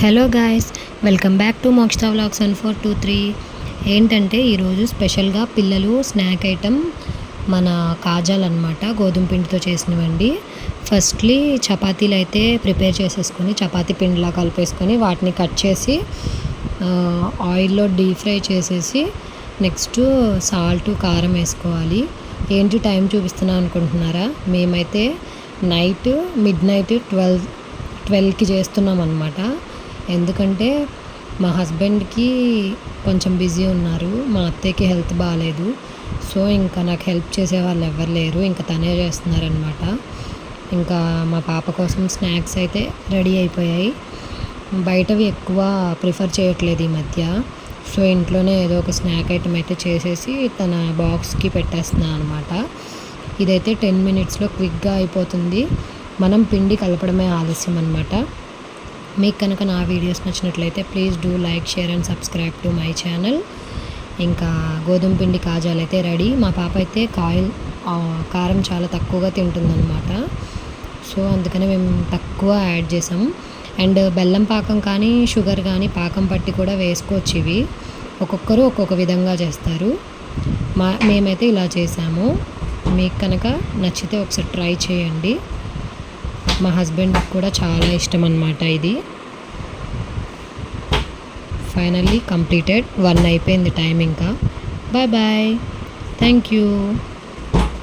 Hello guys, welcome back to Mokshita vlogs 1423. ఏంటంటే ఈరోజు స్పెషల్గా పిల్లలు స్నాక్ ఐటమ్ మన కాజాలు అనమాట, గోధుమ పిండితో చేసినవండి. ఫస్ట్లీ చపాతీలు అయితే ప్రిపేర్ చేసేసుకొని చపాతీ పిండిలా కలిపేసుకొని వాటిని కట్ చేసి ఆయిల్లో డీప్ ఫ్రై చేసేసి నెక్స్ట్ సాల్ట్ కారం వేసుకోవాలి. ఏంటి టైం చూపిస్తున్నా అనుకుంటున్నారా? మేమైతే మిడ్ నైట్ 12కి చేస్తున్నాం అనమాట. ఎందుకంటే మా హస్బెండ్కి కొంచెం బిజీ ఉన్నారు, మా అత్తయ్యకి హెల్త్ బాగాలేదు. సో ఇంకా నాకు హెల్ప్ చేసే వాళ్ళు ఎవరు లేరు, ఇంకా తనే చేస్తున్నారనమాట. ఇంకా మా పాప కోసం స్నాక్స్ అయితే రెడీ అయిపోయాయి. బయటవి ఎక్కువ ప్రిఫర్ చేయట్లేదు ఈ మధ్య. సో ఇంట్లోనే ఏదో ఒక స్నాక్ ఐటమ్ అయితే చేసేసి తన బాక్స్కి పెట్టేస్తున్నాను అనమాట. ఇదైతే 10 మినిట్స్లో క్విక్గా అయిపోతుంది. మనం పిండి కలపడమే ఆలస్యం అనమాట. మీకు కనుక నా వీడియోస్ నచ్చినట్లయితే please do like, share and subscribe to my channel. ఇంకా గోధుమ పిండి కాజాలు అయితే రెడీ. మా పాప అయితే కారం చాలా తక్కువగా తింటుందన్నమాట. సో అందుకనే మేము తక్కువ యాడ్ చేసాం. అండ్ బెల్లం పాకం కానీ షుగర్ కానీ పాకం పట్టి కూడా వేసుకోవచ్చు. ఇవి ఒక్కొక్కరు ఒక్కొక్క విధంగా చేస్తారు. మేమైతే ఇలా చేసాము. మీకు కనుక నచ్చితే ఒకసారి ట్రై చేయండి. మా హస్బెండ్కి కూడా చాలా ఇష్టం అన్నమాట ఇది. Finally completed. 1 అయిపోయింది టైం. ఇంకా బాయ్ బాయ్, థ్యాంక్ యూ.